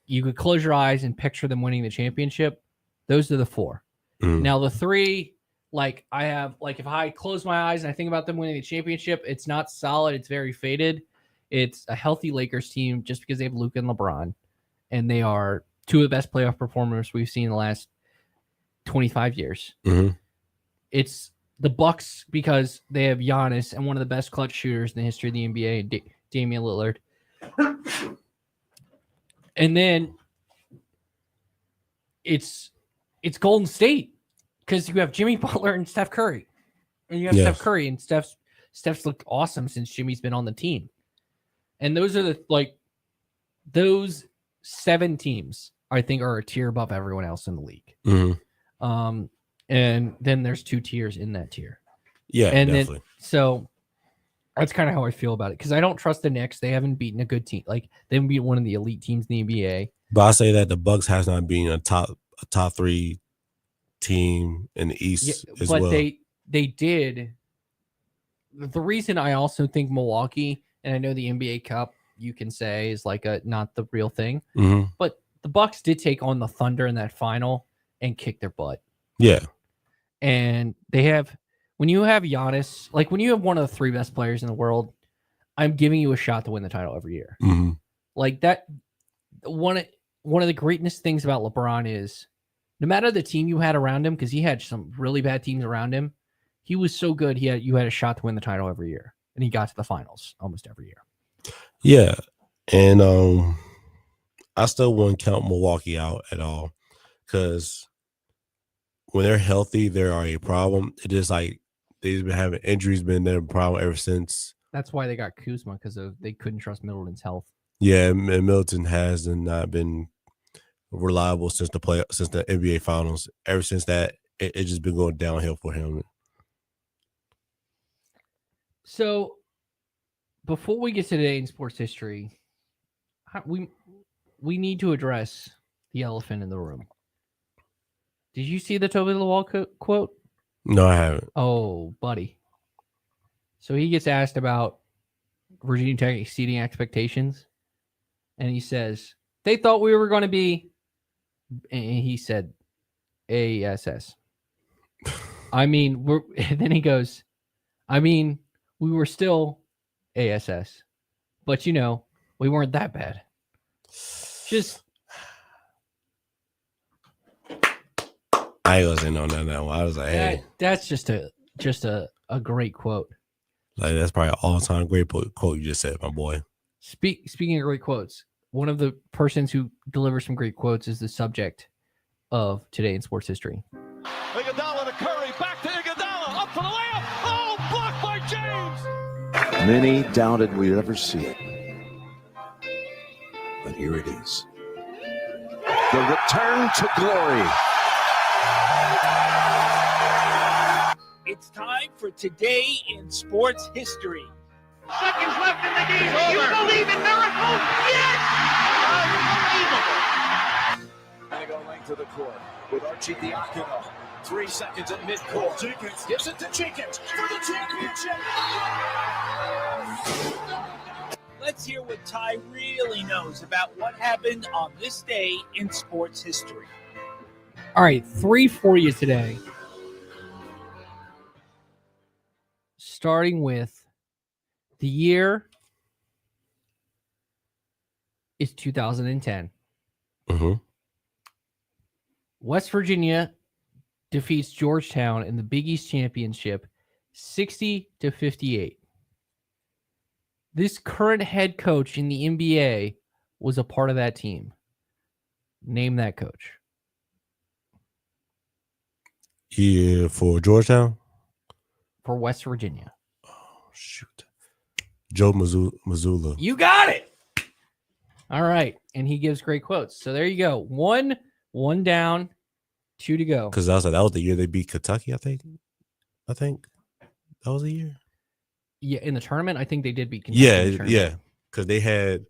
you could close your eyes and picture them winning the championship. Those are the 4. Now the 3, like I have, like if I close my eyes and I think about them winning the championship, it's not solid. It's very faded. It's a healthy Lakers team just because they have Luka and LeBron, and they are 2 of the best playoff performers we've seen in the last 25 years. It's the Bucks because they have Giannis and one of the best clutch shooters in the history of the NBA, Damian Lillard. And then it's Golden State because you have Jimmy Butler and Steph Curry. And you have Steph Curry, and Steph's looked awesome since Jimmy's been on the team. And those are those 7 teams, I think, are a tier above everyone else in the league. And then there's 2 tiers in that tier. Yeah, and definitely. Then, so that's kind of how I feel about it, because I don't trust the Knicks. They haven't beaten a good team. Like they haven't beaten one of the elite teams in the NBA. But I say that the Bucks has not been a top 3 team in the East as well. But they did. The reason I also think Milwaukee, and I know the NBA Cup, you can say is like not the real thing, but the Bucks did take on the Thunder in that final and kick their butt. Yeah. And they have, when you have Giannis, like when you have one of the 3 best players in the world, I'm giving you a shot to win the title every year. Like that, one of the greatest things about LeBron is no matter the team you had around him, because he had some really bad teams around him, he was so good. You had a shot to win the title every year, and he got to the finals almost every year. Yeah, and I still wouldn't count Milwaukee out at all, because when they're healthy, they are a problem. It is like they've been having injuries, been their problem ever since. That's why they got Kuzma, because they couldn't trust Middleton's health. Yeah, and Middleton has not been reliable since the NBA Finals. Ever since that, it's just been going downhill for him. So, before we get to today in sports history, we need to address the elephant in the room. Did you see the Toby Lawal quote? No, I haven't. Oh, buddy. So he gets asked about Virginia Tech exceeding expectations, and he says, they thought we were going to be, and he said, ASS. I mean, then he goes, I mean, we were still ASS, but we weren't that bad. Just, I wasn't on that one. I was like, hey, that's just a great quote. Like that's probably an all-time great quote you just said, my boy. Speaking of great quotes, one of the persons who delivers some great quotes is the subject of Today in Sports History. Iguodala to Curry, back to Iguodala, up for the layup. Oh, blocked by James. Many doubted we'd ever see it, but here it is. The return to glory. It's time for Today in Sports History. Seconds left in the game. You believe in miracles? Yes! Unbelievable. They go length of the court with Arcidiacono. 3 seconds at midcourt. Jenkins gives it to Jenkins for the championship. Let's hear what Ty really knows about what happened on this day in sports history. All right, 3 for you today. Starting with the year is 2010. West Virginia defeats Georgetown in the Big East Championship 60-58. This current head coach in the NBA was a part of that team. Name that coach. Yeah, for Georgetown? For West Virginia. Oh, shoot. Joe Mazzulla. You got it. All right. And he gives great quotes. So there you go. One down, 2 to go. Because that was the year they beat Kentucky, I think. That was the year. Yeah, in the tournament, I think they did beat Kentucky. Yeah. Because they had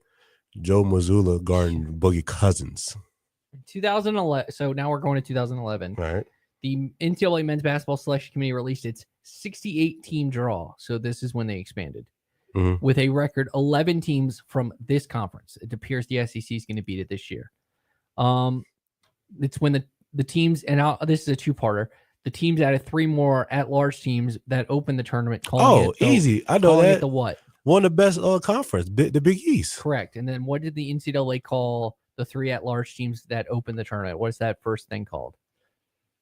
Joe Mazzulla guarding Boogie Cousins. 2011. So now we're going to 2011. All right. The NCAA Men's Basketball Selection Committee released its 68-team draw. So this is when they expanded. With a record 11 teams from this conference. It appears the SEC is going to beat it this year. It's when the teams, and this is a two-parter, the teams added 3 more at-large teams that opened the tournament. Easy. I know that. The what? One of the best conference, the Big East. Correct. And then what did the NCAA call the 3 at-large teams that opened the tournament? What is that first thing called?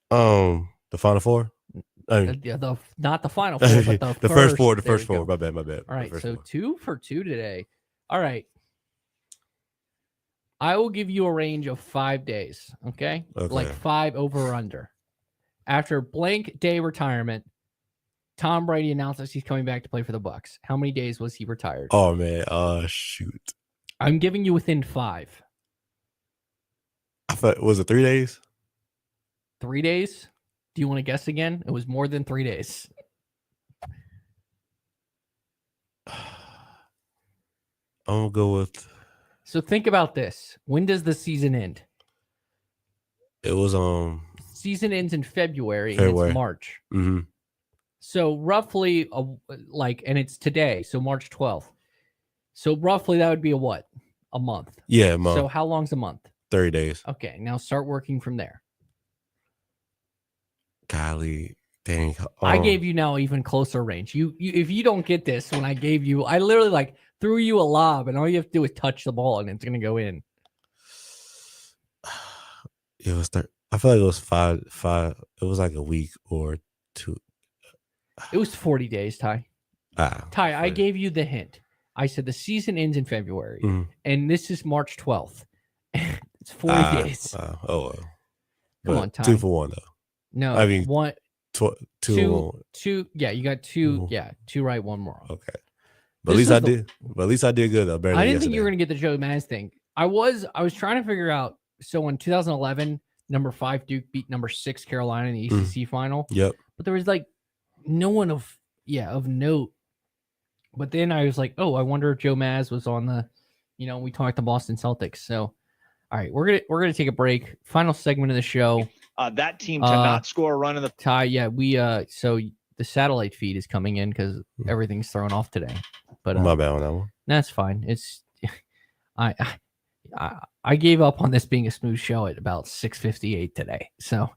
The Final Four? Not the Final Four, but the first four. The first four. My bad. All right, so 2 for 2 today. All right. I will give you a range of 5 days, okay? Like 5 over or under. After blank day retirement, Tom Brady announces he's coming back to play for the Bucs. How many days was he retired? Oh, man. Shoot. I'm giving you within 5. I thought, was it 3 days? 3 days? Do you want to guess again? It was more than 3 days. I'm going to go with... So think about this. When does the season end? It was... Season ends in February. And it's March. Mm-hmm. So roughly, and it's today, so March 12th. So roughly that would be a month. Yeah, a month. So how long's a month? 30 days. Okay, now start working from there. Golly, dang. I gave you now even closer range. You if you don't get this, when I gave you, I literally threw you a lob, and all you have to do is touch the ball, and it's gonna go in. It was. I feel like it was five. It was like a week or 2. It was 40 days, Ty. Ty, I gave you the hint. I said the season ends in February, and this is March 12th. It's 40 days. Well. Come on, Ty. 2 for 1 though. No, I mean 1, 2. Yeah, you got 2. Yeah, 2 right, 1 wrong. Okay, but at least I did. But at least I did good though. Better I didn't think you were gonna get the Joe Maz thing. I was trying to figure out. So in 2011, number 5 Duke beat number 6 Carolina in the ACC final. Yep. But there was no one of note. But then I was like, oh, I wonder if Joe Maz was on the. We talked to Boston Celtics. So, all right, we're gonna take a break. Final segment of the show. That team to not score a run in the Ty. Yeah, we so the satellite feed is coming in because everything's thrown off today. But my bad on that one. That's fine. It's I gave up on this being a smooth show at about 6:58 today. So,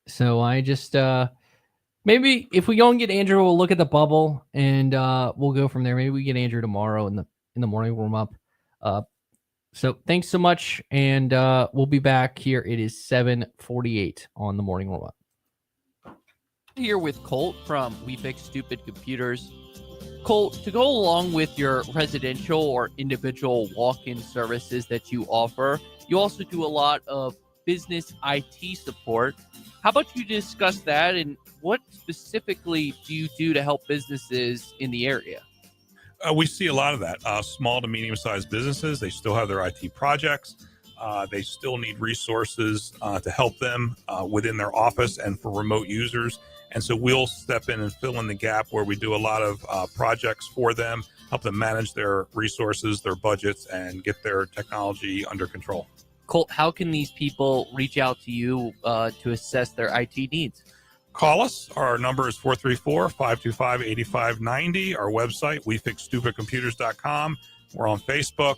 so I just maybe if we go and get Andrew, we'll look at the bubble and we'll go from there. Maybe we get Andrew tomorrow in the morning warm up. So thanks so much, and we'll be back here. It is 7:48 on the morning warm up. Here with Colt from We Fix Stupid Computers. Colt, to go along with your residential or individual walk-in services that you offer, you also do a lot of business IT support. How about you discuss that, and what specifically do you do to help businesses in the area? We see a lot of that. Small to medium-sized businesses, they still have their IT projects. They still need resources to help them within their office and for remote users. And so we'll step in and fill in the gap where we do a lot of projects for them, help them manage their resources, their budgets, and get their technology under control. Colt, how can these people reach out to you to assess their IT needs? Call us. Our number is 434-525-8590. Our website, wefixstupidcomputers.com. We're on Facebook,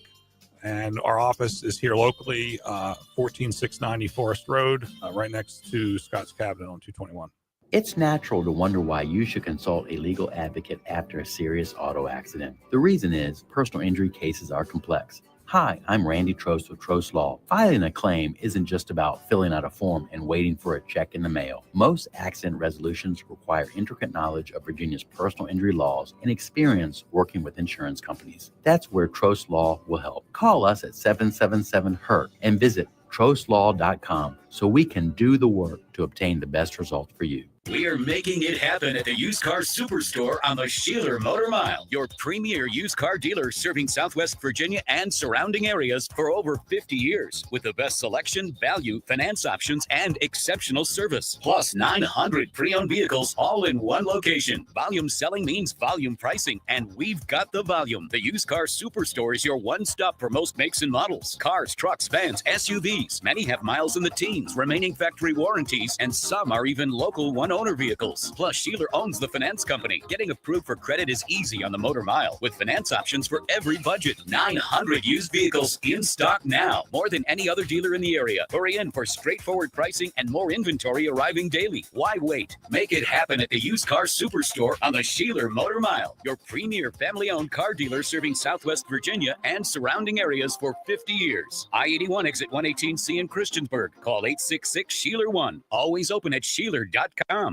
and our office is here locally, 14690 Forest Road, right next to Scott's Cabinet on 221. It's natural to wonder why you should consult a legal advocate after a serious auto accident. The reason is personal injury cases are complex. Hi, I'm Randy Trost with Trost Law. Filing a claim isn't just about filling out a form and waiting for a check in the mail. Most accident resolutions require intricate knowledge of Virginia's personal injury laws and experience working with insurance companies. That's where Trost Law will help. Call us at 777-HURT and visit trostlaw.com so we can do the work to obtain the best result for you. We are making it happen at the Used Car Superstore on the Sheeler Motor Mile, your premier used car dealer serving Southwest Virginia and surrounding areas for over 50 years with the best selection, value, finance options, and exceptional service. Plus 900 pre-owned vehicles all in one location. Volume selling means volume pricing, and we've got the volume. The Used Car Superstore is your one-stop for most makes and models. Cars, trucks, vans, SUVs. Many have miles in the teens, remaining factory warranties, and some are even local one-owner vehicles. Plus, Sheeler owns the finance company. Getting approved for credit is easy on the Motor Mile with finance options for every budget. 900 used vehicles in stock now. More than any other dealer in the area. Hurry in for straightforward pricing and more inventory arriving daily. Why wait? Make it happen at the Used Car Superstore on the Sheeler Motor Mile, your premier family-owned car dealer serving Southwest Virginia and surrounding areas for 50 years. I-81 exit 118C in Christiansburg. Call 866-SHEELER1. Always open at Sheeler.com.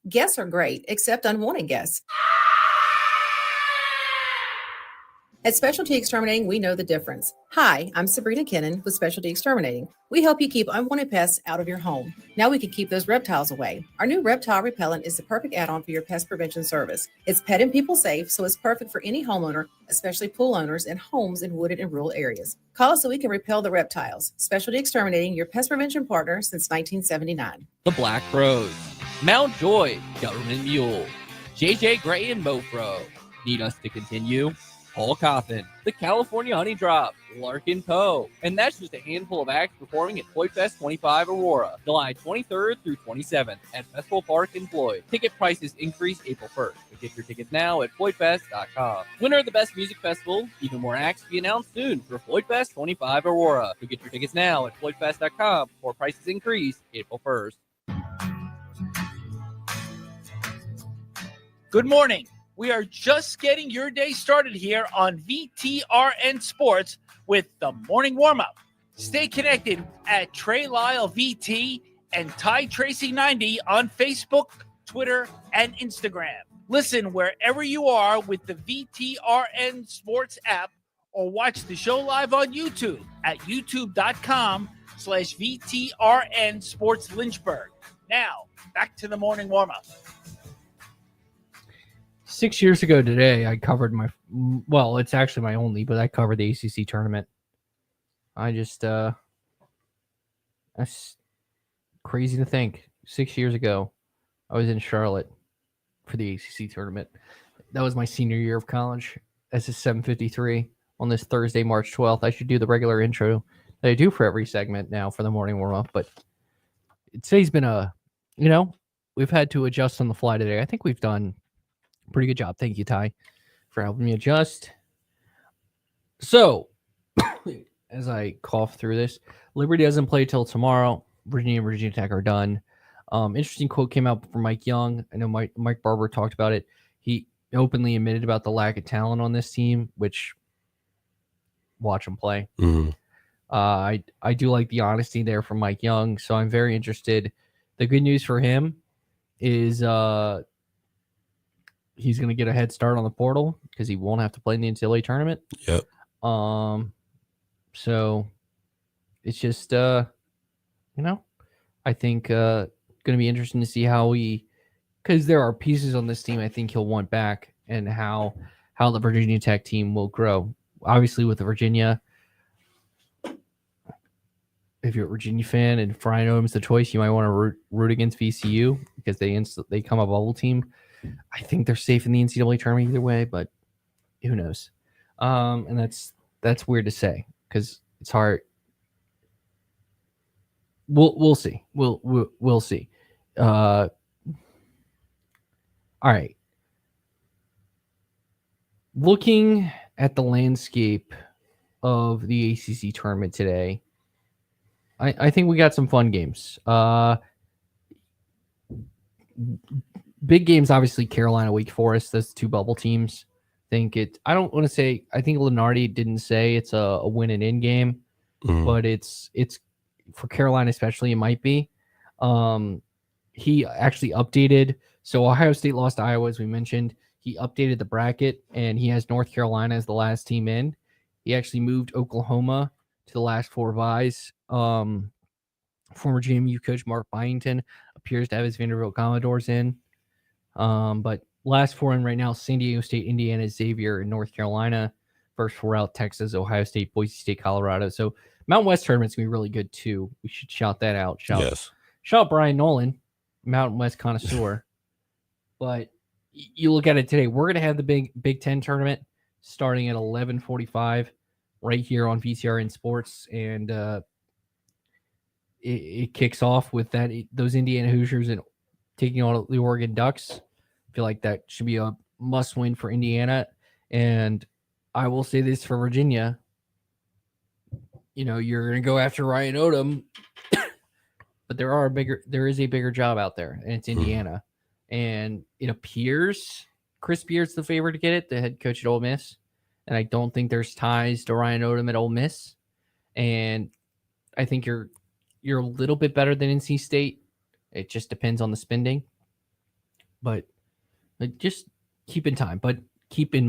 Guests are great, except unwanted guests. At Specialty Exterminating, we know the difference. Hi, I'm Sabrina Kennan with Specialty Exterminating. We help you keep unwanted pests out of your home. Now we can keep those reptiles away. Our new reptile repellent is the perfect add-on for your pest prevention service. It's pet and people safe, so it's perfect for any homeowner, especially pool owners and homes in wooded and rural areas. Call us so we can repel the reptiles. Specialty Exterminating, your pest prevention partner since 1979. The Black Rose, Mount Joy, Government Mule, JJ Gray and Mofro. Need us to continue? Paul Coffin, the California Honey Drop, Larkin Poe. And that's just a handful of acts performing at Floyd Fest 25 Aurora, July 23rd through 27th at Festival Park in Floyd. Ticket prices increase April 1st. So get your tickets now at floydfest.com. Winner of the Best Music Festival, even more acts to be announced soon for Floyd Fest 25 Aurora. So get your tickets now at floydfest.com before prices increase April 1st. Good morning. We are just getting your day started here on VTRN Sports with the morning warm-up. Stay connected at Trey Lyle VT and Ty Tracy 90 on Facebook, Twitter, and Instagram. Listen wherever you are with the VTRN Sports app or watch the show live on YouTube at youtube.com/VTRN Sports Lynchburg. Now, back to the morning warm-up. 6 years ago today, I covered it's actually my only, but I covered the ACC tournament. That's crazy to think. 6 years ago, I was in Charlotte for the ACC tournament. That was my senior year of college. This is 7:53 on this Thursday, March 12th. I should do the regular intro that I do for every segment now for the morning warm-up, but today's been we've had to adjust on the fly today. I think we've done pretty good job. Thank you, Ty, for helping me adjust. So, as I cough through this, Liberty doesn't play till tomorrow. Virginia and Virginia Tech are done. Interesting quote came out from Mike Young. I know Mike Barber talked about it. He openly admitted about the lack of talent on this team, which watch him play. Mm-hmm. I do like the honesty there from Mike Young, so I'm very interested. The good news for him is he's going to get a head start on the portal because he won't have to play in the NCAA tournament. Yep. So it's just, I think going to be interesting to see how because there are pieces on this team I think he'll want back and how the Virginia Tech team will grow. Obviously with the Virginia, if you're a Virginia fan and Brian Odom's the choice, you might want to root against VCU because they come a bubble team. I think they're safe in the NCAA tournament either way, but who knows? And that's weird to say because it's hard. We'll see. We'll see. All right. Looking at the landscape of the ACC tournament today, I think we got some fun games. Big games, obviously, Carolina, Wake Forest. Those two bubble teams. I I don't want to say, I think Lenardi didn't say it's a win and in game, but it's for Carolina especially, it might be. He actually updated. So Ohio State lost to Iowa, as we mentioned. He updated the bracket, and he has North Carolina as the last team in. He actually moved Oklahoma to the last 4 byes. Former JMU coach Mark Byington appears to have his Vanderbilt Commodores in. But last 4 in right now, San Diego State, Indiana, Xavier, and North Carolina. First 4 out, Texas, Ohio State, Boise State, Colorado. So Mountain West tournament's going to be really good, too. We should shout that out. Shout out Brian Nolan, Mountain West connoisseur. But you look at it today, we're going to have the Big Ten tournament starting at 11:45 right here on VTRN Sports. And it kicks off with those Indiana Hoosiers and taking on the Oregon Ducks. I feel like that should be a must win for Indiana. And I will say this for Virginia. You're going to go after Ryan Odom, but there is a bigger job out there, and it's Indiana. And it appears Chris Beard's the favorite to get it, the head coach at Ole Miss. And I don't think there's ties to Ryan Odom at Ole Miss. And I think you're a little bit better than NC State. It just depends on the spending. But just keep in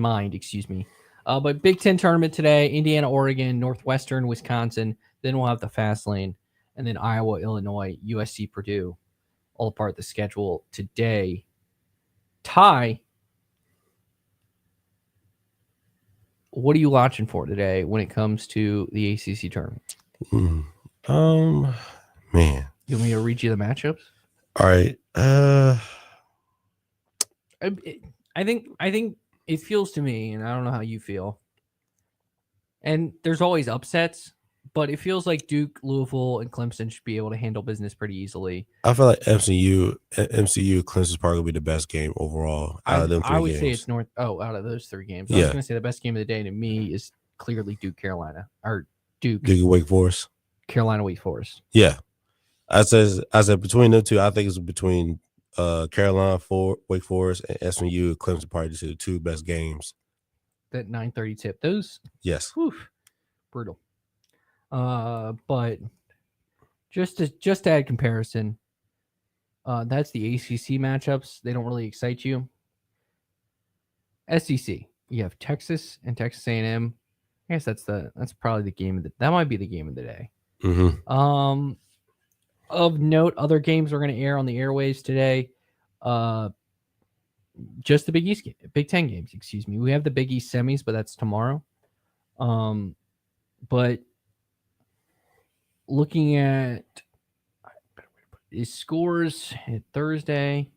mind, excuse me. But Big Ten tournament today, Indiana, Oregon, Northwestern, Wisconsin. Then we'll have the fast lane. And then Iowa, Illinois, USC, Purdue. All part of the schedule today. Ty, what are you watching for today when it comes to the ACC tournament? Man. You want me to read you the matchups? All right. I think it feels to me, and I don't know how you feel, and there's always upsets, but it feels like Duke, Louisville, and Clemson should be able to handle business pretty easily. I feel like MCU, Clemson's probably going to be the best game overall out of them 3 games. I would say it's out of those 3 games. I was going to say the best game of the day to me is clearly Duke, Carolina, or Duke, Wake Forest. Carolina, Wake Forest. Yeah. I said between them two, I think it's between Carolina, Wake Forest, and SMU. Clemson probably just the 2 best games. That 9:30 tip. Those, yes, brutal. But just to add comparison, that's the ACC matchups. They don't really excite you. SEC, you have Texas and Texas A&M. I guess that's probably the game that might be the game of the day. Mm-hmm. Of note, other games are going to air on the airwaves today. Just the Big Ten games, excuse me. We have the Big East semis, but that's tomorrow. But looking at the scores at Thursday,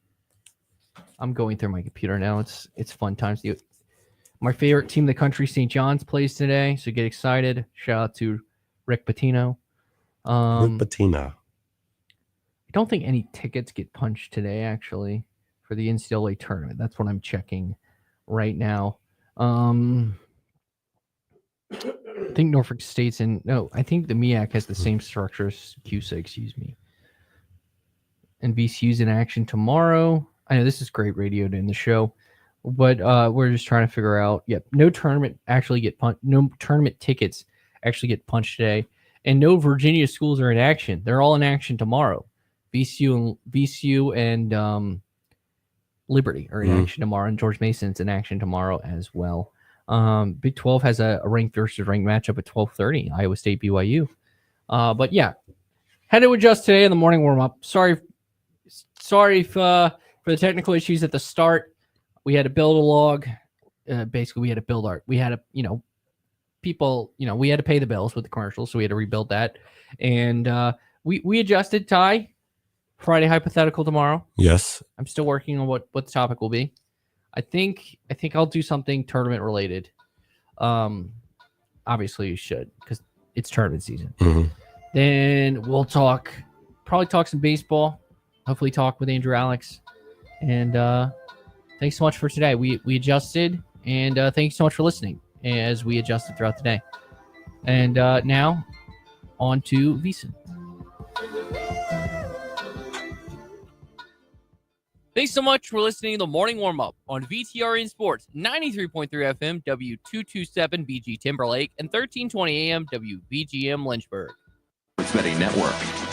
I'm going through my computer now. It's fun times. My favorite team in the country, St. John's, plays today, so get excited. Shout out to Rick Pitino. Rick Pitino. I don't think any tickets get punched today, actually, for the NCAA tournament. That's what I'm checking right now. I think Norfolk State's I think the MEAC has the same structure as CUSA, excuse me. And VCU's in action tomorrow. I know this is great radio to end the show, but we're just trying to figure out. No tournament no tournament tickets actually get punched today, and no Virginia schools are in action. They're all in action tomorrow. VCU and Liberty are in action tomorrow, and George Mason's in action tomorrow as well. Big 12 has a ranked versus ranked matchup at 12:30, Iowa State BYU. But yeah, had to adjust today in the morning warm up. Sorry for the technical issues at the start. We had to build a log. Basically, we had to build we had to, we had to pay the bills with the commercials, so we had to rebuild that. And we adjusted. Ty, Friday hypothetical tomorrow. Yes. I'm still working on what the topic will be. I think I'll do something tournament related. Obviously you should, because it's tournament season. Mm-hmm. Then we'll probably talk some baseball. Hopefully talk with Andrew Alix. And thanks so much for today. We adjusted, and thanks so much for listening as we adjusted throughout the day. And now on to VSiN. Thanks so much for listening to the Morning Warm-Up on VTRN Sports, 93.3 FM, W227 BG Timberlake, and 1320 AM WBGM Lynchburg. Sports Betting Network.